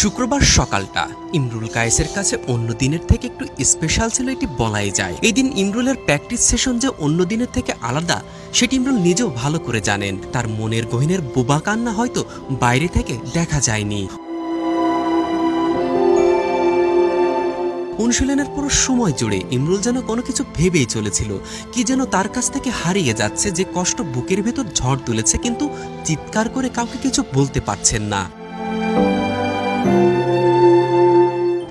শুক্রবার সকালটা ইমরুল কায়েসের কাছে অন্য দিনের থেকে একটু স্পেশাল ছিল, এটি বলাই যায়। এই দিন ইমরুলের প্র্যাকটিস সেশন যে অন্য দিনের থেকে আলাদা সেটি ইমরুল নিজেও ভালো করে জানেন। তার মনের গহীনের বোবা কান্না হয়তো বাইরে থেকে দেখা যায়নি। অনুশীলনের পুরো সময় জুড়ে ইমরুল যেন কোনো কিছু ভেবেই চলেছিল, কি যেন তার কাছ থেকে হারিয়ে যাচ্ছে, যে কষ্ট বুকের ভেতর ঝড় তুলেছে, কিন্তু চিৎকার করে কাউকে কিছু বলতে পারছেন না।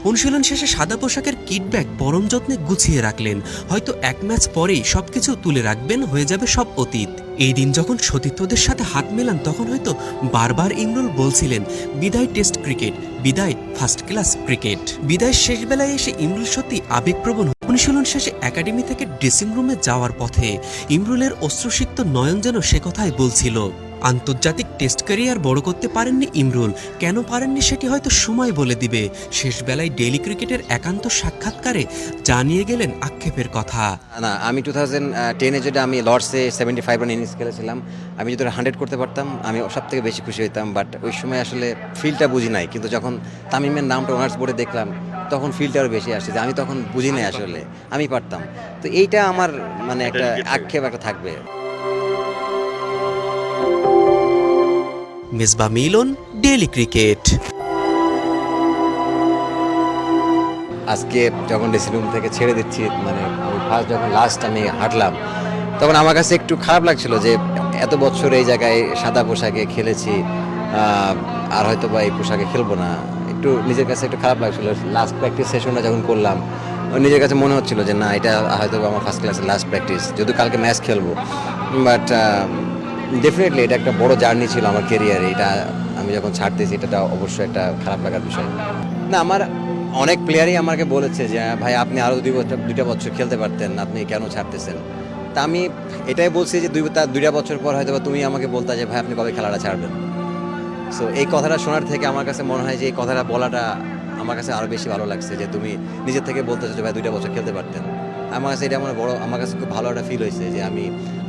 অনুশীলন শেষে সাদা পোশাকের কিট ব্যাগ পরম যত্নে গুছিয়ে রাখলেন। হয়তো এক ম্যাচ পরেই সবকিছু তুলে রাখবেন, হয়ে যাবে সব অতীত। এই দিন যখন সতীর্থদের সাথে হাত মেলান তখন হয়তো বারবার ইমরুল বলছিলেন, বিদায় টেস্ট ক্রিকেট, বিদায় ফার্স্ট ক্লাস ক্রিকেট। বিদায়ের শেষ বেলায় এসে ইমরুল সত্যি আবেগপ্রবণ। অনুশীলন শেষে একাডেমি থেকে ড্রেসিং রুমে যাওয়ার পথে ইমরুলের অশ্রুসিক্ত নয়ন যেন সে কথাই বলছিল। আন্তর্জাতিক টেস্ট ক্যারিয়ার বড় করতে পারেননি ইমরুল, কেন পারেননি সেটি হয়তো সময় বলে দিবে। শেষ বেলায় ডেইলি ক্রিকেটের একান্ত সাক্ষাৎকারে জানিয়ে গেলেন আক্ষেপের কথা। না, আমি 2010-এ যেটা আমি লর্ডসে 75 রান ইনিংস খেলেছিলাম, আমি যদি 100 করতে পারতাম আমি সব থেকে বেশি খুশি হইতাম। বাট ওই সময় আসলে ফিলটা বুঝি নাই, কিন্তু যখন তামিমের নামটা অনার্স বোর্ডে দেখলাম তখন ফিলটা আরও বেশি আসছে, যে আমি তখন বুঝি নাই আসলে আমি পারতাম। তো এইটা আমার মানে একটা আক্ষেপ একটা থাকবে। মেজবাহ মিলন, ডেইলি ক্রিকেট। আজকে যখন ড্রেসিং রুম থেকে ছেড়ে দিচ্ছি, মানে ফার্স্ট যখন লাস্ট আমি হাঁটলাম, তখন আমার কাছে একটু খারাপ লাগছিল যে এত বছর এই জায়গায় সাদা পোশাকে খেলেছি, আর হয়তো বা এই পোশাকে খেলবো না। একটু নিজের কাছে একটু খারাপ লাগছিল। লাস্ট প্র্যাকটিস সেশনটা যখন করলাম, নিজের কাছে মনে হচ্ছিল যে না, এটা হয়তো আমার ফার্স্ট ক্লাসের লাস্ট প্র্যাকটিস, যদিও কালকে ম্যাচ খেলবো। বাট ডেফিনেটলি এটা একটা বড় জার্নি ছিল আমার কেরিয়ারে। এটা আমি যখন ছাড়তেছি, এটা অবশ্যই একটা খারাপ লাগার বিষয়। না, আমার অনেক প্লেয়ারই আমাকে বলেছে যে ভাই আপনি আরও 2 বছর খেলতে পারতেন, আপনি কেন ছাড়তেছেন। তা আমি এটাই বলছি যে 2টা বছর পর হয়তো বা তুমি আমাকে বলতা যে ভাই আপনি কবে খেলাটা ছাড়বেন। সো এই কথাটা শোনার থেকে আমার কাছে মনে হয় যে এই কথাটা বলাটা আমার কাছে আরও বেশি ভালো লাগছে, যে তুমি নিজের থেকে বলতেছো যে ভাই 2টা বছর খেলতে পারতেন। আমার কাছে এটা আমার কাছে খুব ভালো একটা ফিল হয়েছে যে আমি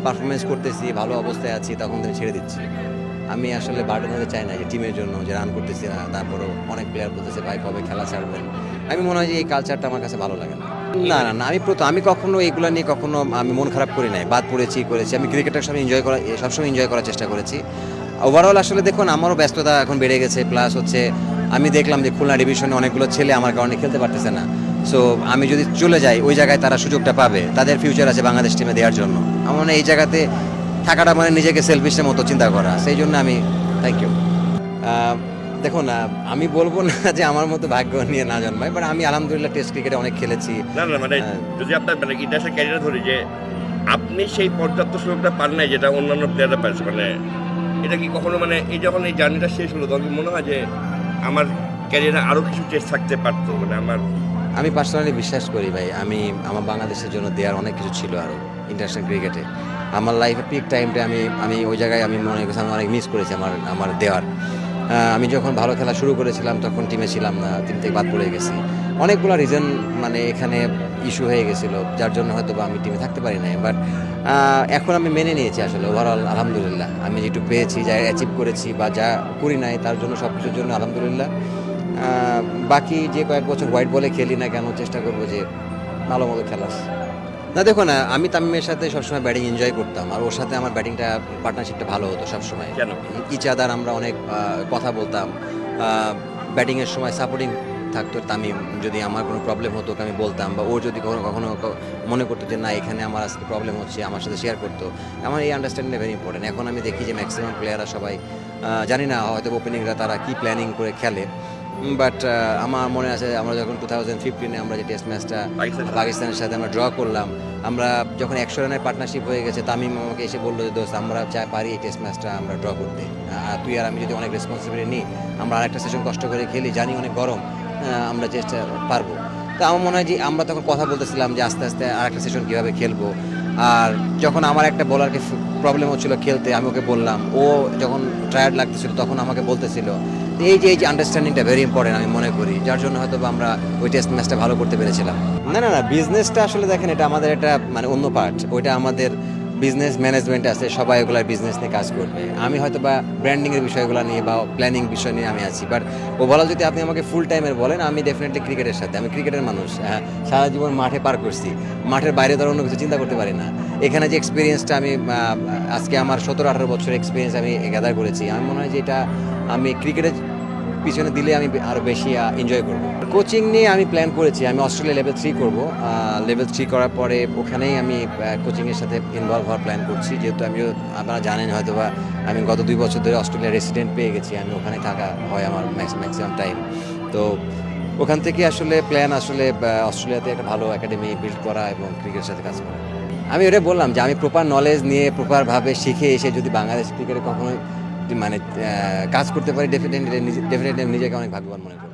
পারফরমেন্স করতেছি, ভালো অবস্থায় আছি, তখন তুমি ছেড়ে দিচ্ছি। আমি আসলে বার্ডেন হতে চাই না যে টিমের জন্য যে রান করতেছি না, তারপরও অনেক প্লেয়ার বলতেছে ভাই কবে খেলা ছাড়বেন। আমি মনে হয় যে এই কালচারটা আমার কাছে ভালো লাগে না। না, আমি কখনো এইগুলো নিয়ে কখনো আমি মন খারাপ করি নাই। বাদ করেছি আমি ক্রিকেটটা সবসময় এনজয় করার চেষ্টা করেছি। ওভারঅল আসলে দেখুন, আমারও ব্যস্ততা এখন বেড়ে গেছে, প্লাস হচ্ছে আমি দেখলাম যে খুলনা ডিভিশনে অনেকগুলো ছেলে আমার কারণে খেলতে পারতেছে না। সো আমি যদি চলে যাই ওই জায়গায়, তারা সুযোগটা পাবে, তাদের ফিউচার আছে বাংলাদেশ টিমে দেওয়ার জন্য। আমার মনে হয় এই জায়গাতে থাকাটা মানে নিজেকে সেলফিশের মতো চিন্তা করা, সেই জন্য আমি থ্যাংক ইউ। দেখুন, আমি বলবো না যে আমার মতো ভাগ্য নিয়ে না জন্মায়, বাট আমি আলহামদুলিল্লাহ টেস্ট ক্রিকেটে অনেক খেলেছি। না মানে যদি আপনার মানে ইন্টারন্যাশনাল ক্যারিয়ার ধরি, যে আপনি সেই পর্যাপ্ত সুযোগটা পান নাই যেটা অন্যান্য প্লেয়াররা পাচ্ছে, মানে এটা কি কখনো মানে এই যখন এই জার্নিটা শেষ হলো তখন কি মনে হয় যে আমার ক্যারিয়ারে আরও কিছু টেস্ট থাকতে পারতো? মানে আমি পার্সোনালি বিশ্বাস করি ভাই, আমার বাংলাদেশের জন্য দেওয়ার অনেক কিছু ছিল আরও ইন্টারন্যাশনাল ক্রিকেটে। আমার লাইফে পিক টাইমটা আমি ওই জায়গায় আমি মনে করছি আমি অনেক মিস করেছি আমার দেওয়ার। আমি যখন ভালো খেলা শুরু করেছিলাম তখন টিমে ছিলাম না, টিম থেকে বাদ পড়ে গেছি। অনেকগুলো রিজন মানে এখানে ইস্যু হয়ে গেছিলো, যার জন্য হয়তো বা আমি টিমে থাকতে পারি নাই। বাট এখন আমি মেনে নিয়েছি আসলে ওভারঅল আলহামদুলিল্লাহ আমি যেটুকু পেয়েছি, যা অ্যাচিভ করেছি বা যা করি নাই, তার জন্য সব কিছুর জন্য আলহামদুলিল্লাহ। বাকি যে কয়েক বছর হোয়াইট বলে খেলি না কেন, চেষ্টা করবো যে ভালো মতো খেলার। না দেখুন, আমি তামিমের সাথে সবসময় ব্যাটিং এনজয় করতাম, আর ওর সাথে আমার ব্যাটিংটা পার্টনারশিপটা ভালো হতো সবসময়। ইচ আদার আমরা অনেক কথা বলতাম, ব্যাটিংয়ের সময় সাপোর্টিং থাকতো তামিম। যদি আমার কোনো প্রবলেম হতো আমি বলতাম, বা ও যদি কখনো মনে করতো যে না এখানে আমার আজকে প্রবলেম হচ্ছে, আমার সাথে শেয়ার করতো। আমার এই আন্ডারস্ট্যান্ডিংটা ভেরি ইম্পর্টেন্ট। এখন আমি দেখি যে ম্যাক্সিমাম প্লেয়াররা সবাই জানি না হয়তো ওপেনিংরা তারা কী প্ল্যানিং করে খেলে, বাট আমার মনে আছে আমরা যখন 2015-এ আমরা যে টেস্ট ম্যাচটা পাকিস্তানের সাথে আমরা ড্র করলাম, আমরা যখন 100 রানের পার্টনারশিপ হয়ে গেছে, তামিম আমাকে এসে বললো যে দোস্ত আমরা পারি এই টেস্ট ম্যাচটা আমরা ড্র করতে, আর তুই আর আমি যদি অনেক রেসপন্সিবিলিটি নিই, আমরা আরেকটা সেশন কষ্ট করে খেলি, জানি অনেক গরম, আমরা চেষ্টা পারবো। তো আমার মনে হয় যে আমরা তখন কথা বলতেছিলাম যে আস্তে আস্তে আরেকটা সেশন কীভাবে খেলবো। আর যখন আমার একটা বলারকে প্রবলেম হচ্ছিলো খেলতে, আমি ওকে বললাম, ও যখন টায়ার্ড লাগতেছিল তখন আমাকে বলতেছিল। এই যে আন্ডারস্ট্যান্ডিংটা ভেরি ইম্পর্টেন্ট আমি মনে করি, যার জন্য হয়তো আমরা ওই টেস্ট ম্যাচটা ভালো করতে পেরেছিলাম। না, বিজনেসটা আসলে দেখেন এটা আমাদের একটা মানে অন্য পার্ট, ওইটা আমাদের বিজনেস ম্যানেজমেন্ট আছে, সবাই ওগুলার বিজনেস নিয়ে কাজ করবে। আমি হয়তো বা ব্র্যান্ডিংয়ের বিষয়গুলো নিয়ে বা প্ল্যানিং বিষয় নিয়ে আমি আছি। বাট ওভারঅল যদি আপনি আমাকে ফুল টাইমের বলেন, আমি ডেফিনেটলি ক্রিকেটের সাথে, আমি ক্রিকেটের মানুষ। সারা জীবন মাঠে পার করছি, মাঠের বাইরে তো আর অন্য কিছু চিন্তা করতে পারি না। এখানে যে এক্সপিরিয়েন্সটা আমি আজকে আমার 17-18 বছরের এক্সপিরিয়েন্স আমি গ্যাদার করেছি, আমি মনে হয় যে এটা আমি ক্রিকেটের পিছনে দিলে আমি আরও বেশি এনজয় করব। কোচিং নিয়ে আমি প্ল্যান করেছি, আমি অস্ট্রেলিয়া লেভেল 3 করব। লেভেল 3 করার পরে ওখানেই আমি কোচিংয়ের সাথে ইনভলভ হওয়ার প্ল্যান করছি, যেহেতু আমিও, আপনারা জানেন হয়তো বা, আমি গত 2 বছর ধরে অস্ট্রেলিয়া রেসিডেন্ট পেয়ে গেছি, আমি ওখানে থাকা হয় আমার ম্যাক্সিমাম টাইম। তো ওখান থেকে আসলে প্ল্যান আসলে অস্ট্রেলিয়াতে একটা ভালো একাডেমি বিল্ড করা এবং ক্রিকেটের সাথে কাজ করা। আমি ওটা বললাম যে আমি প্রপার নলেজ নিয়ে প্রপারভাবে শিখে এসে যদি বাংলাদেশ ক্রিকেটে কখনো মানে কাজ করতে পারি, ডেফিনেটলি নিজেকে অনেক ভাগ্যবান মনে করি।